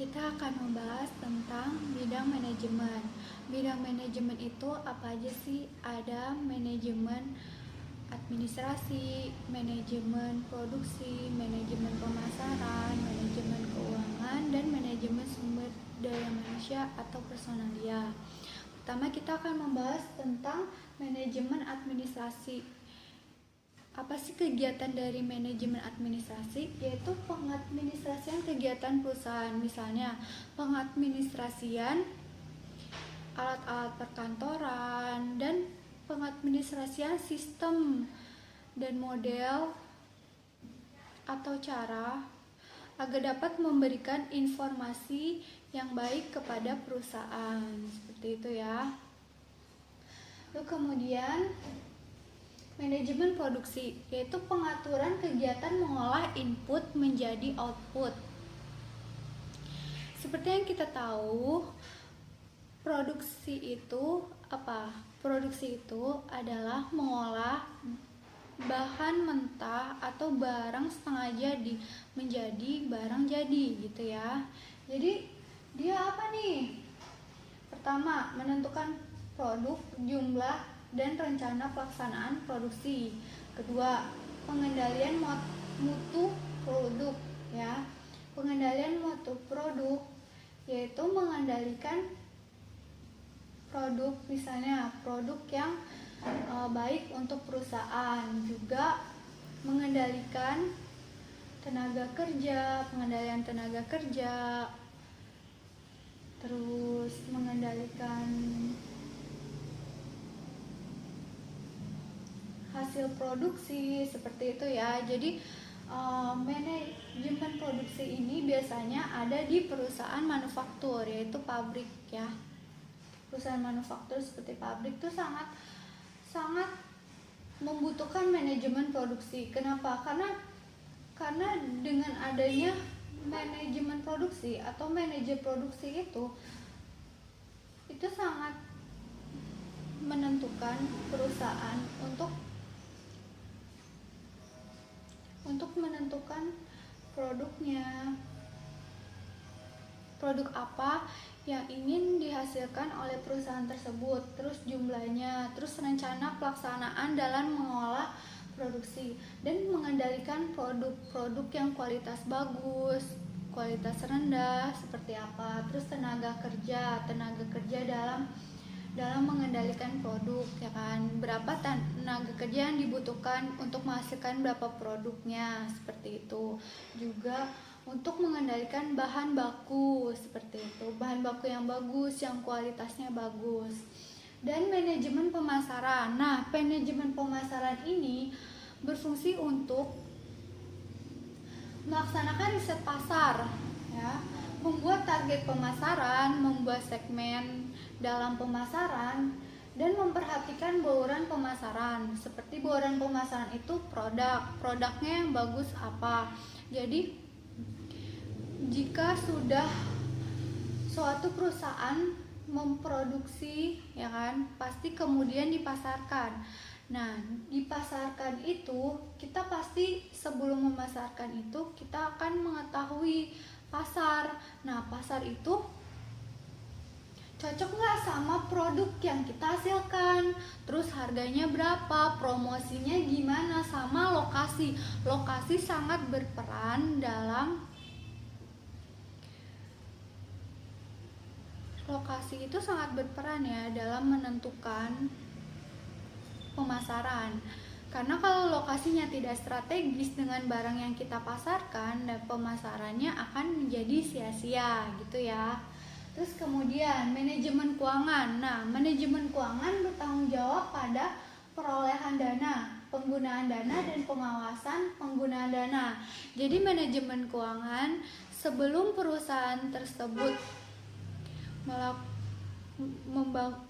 Kita akan membahas tentang bidang manajemen. Bidang manajemen itu apa aja sih? Ada manajemen administrasi, manajemen produksi, manajemen pemasaran, manajemen keuangan, dan manajemen sumber daya manusia atau personalia. Pertama, kita akan membahas tentang manajemen administrasi. Apa sih kegiatan dari manajemen administrasi? Yaitu pengadministrasian kegiatan perusahaan, misalnya pengadministrasian alat-alat perkantoran dan pengadministrasian sistem dan model atau cara agar dapat memberikan informasi yang baik kepada perusahaan. Seperti itu ya. Lalu kemudian manajemen produksi, yaitu pengaturan kegiatan mengolah input menjadi output. Seperti yang kita tahu, produksi itu apa? Produksi itu adalah mengolah bahan mentah atau barang setengah jadi menjadi barang jadi gitu ya. Jadi dia apa nih? Pertama, menentukan produk, jumlah, dan rencana pelaksanaan produksi. Kedua, pengendalian mutu produk ya. Pengendalian mutu produk yaitu mengendalikan produk, misalnya produk yang baik untuk perusahaan, juga mengendalikan tenaga kerja, pengendalian tenaga kerja, terus mengendalikan hasil produksi, seperti itu ya. Jadi manajemen produksi ini biasanya ada di perusahaan manufaktur, yaitu pabrik ya. Perusahaan manufaktur seperti pabrik itu sangat membutuhkan manajemen produksi. Kenapa? Karena dengan adanya manajemen produksi atau manajer produksi itu sangat menentukan perusahaan untuk menentukan produknya, produk apa yang ingin dihasilkan oleh perusahaan tersebut, terus jumlahnya, terus rencana pelaksanaan dalam mengolah produksi, dan mengendalikan produk-produk yang kualitas bagus, kualitas rendah seperti apa, terus tenaga kerja dalam mengendalikan produk ya kan, berapa tenaga kerja yang dibutuhkan untuk menghasilkan berapa produknya, seperti itu. Juga untuk mengendalikan bahan baku, seperti itu, bahan baku yang bagus, yang kualitasnya bagus. Dan manajemen pemasaran. Nah, manajemen pemasaran ini berfungsi untuk melaksanakan riset pasar ya, membuat target pemasaran, membuat segmen dalam pemasaran, dan memperhatikan bauran pemasaran. Seperti bauran pemasaran itu produknya yang bagus apa. Jadi jika sudah suatu perusahaan memproduksi ya kan, pasti kemudian dipasarkan. Nah, dipasarkan itu kita pasti sebelum memasarkan itu kita akan mengetahui pasar. Nah, pasar itu cocok nggak sama produk yang kita hasilkan, terus harganya berapa, promosinya gimana, sama lokasi. Lokasi sangat berperan dalam ya dalam menentukan pemasaran. Karena kalau lokasinya tidak strategis dengan barang yang kita pasarkan, dan pemasarannya akan menjadi sia-sia gitu ya. Terus kemudian manajemen keuangan. Nah, manajemen keuangan bertanggung jawab pada perolehan dana, penggunaan dana, dan pengawasan penggunaan dana. Jadi manajemen keuangan sebelum perusahaan tersebut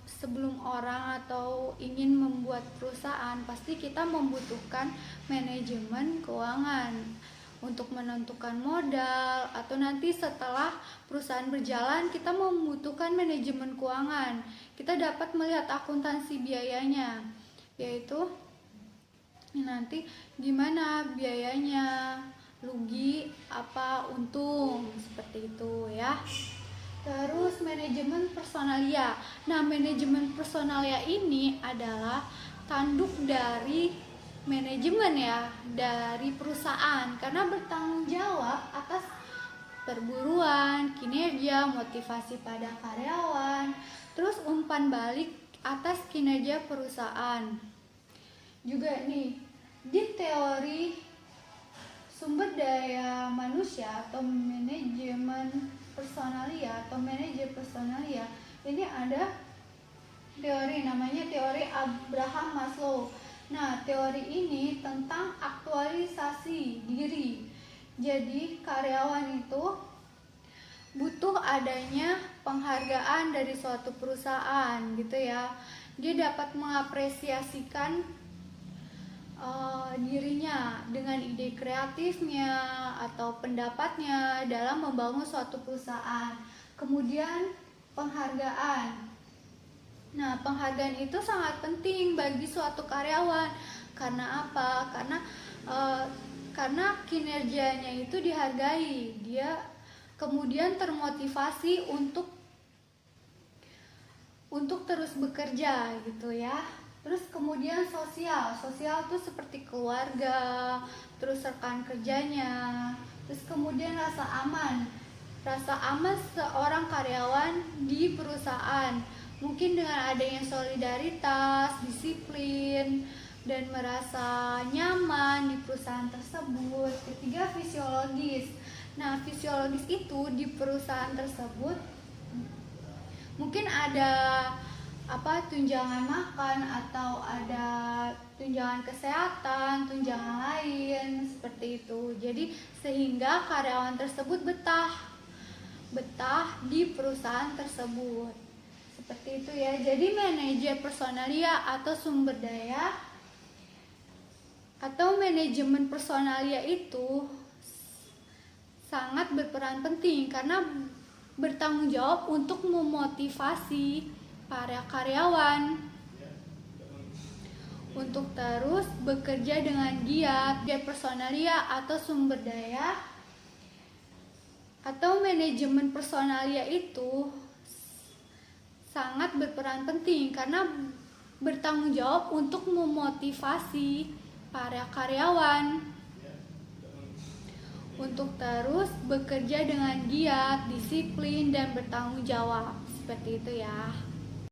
sebelum orang atau ingin membuat perusahaan, pasti kita membutuhkan manajemen keuangan untuk menentukan modal, atau nanti setelah perusahaan berjalan kita membutuhkan manajemen keuangan. Kita dapat melihat akuntansi biayanya, yaitu nanti gimana biayanya, rugi apa untung, seperti itu ya. Terus manajemen personalia. Nah, manajemen personalia ini adalah tanduk dari manajemen ya, dari perusahaan, karena bertanggung jawab atas perburuan, kinerja, motivasi pada karyawan, terus umpan balik atas kinerja perusahaan. Juga nih, di teori sumber daya manusia atau manajemen personalia atau manajer personalia, ini ada teori namanya teori Abraham Maslow. Nah, teori ini tentang aktualisasi diri. Jadi karyawan itu butuh adanya penghargaan dari suatu perusahaan gitu ya. Dia dapat mengapresiasikan dirinya dengan ide kreatifnya atau pendapatnya dalam membangun suatu perusahaan. Kemudian penghargaan. Nah, penghargaan itu sangat penting bagi suatu karyawan. Karena apa? Karena kinerjanya itu dihargai. Dia kemudian termotivasi untuk terus bekerja gitu ya. Terus kemudian sosial itu seperti keluarga, terus rekan kerjanya. Terus kemudian rasa aman seorang karyawan di perusahaan, mungkin dengan adanya solidaritas, disiplin, dan merasa nyaman di perusahaan tersebut. Ketiga, fisiologis. Nah, fisiologis itu di perusahaan tersebut mungkin ada tunjangan makan atau ada tunjangan kesehatan, tunjangan lain seperti itu. Jadi sehingga karyawan tersebut betah di perusahaan tersebut. Seperti itu ya. Jadi manajer personalia atau sumber daya atau manajemen personalia itu sangat berperan penting karena bertanggung jawab untuk memotivasi para karyawan untuk terus bekerja dengan giat. Personalia atau sumber daya atau manajemen personalia itu sangat berperan penting karena bertanggung jawab untuk memotivasi para karyawan untuk terus bekerja dengan giat, disiplin, dan bertanggung jawab. Seperti itu ya.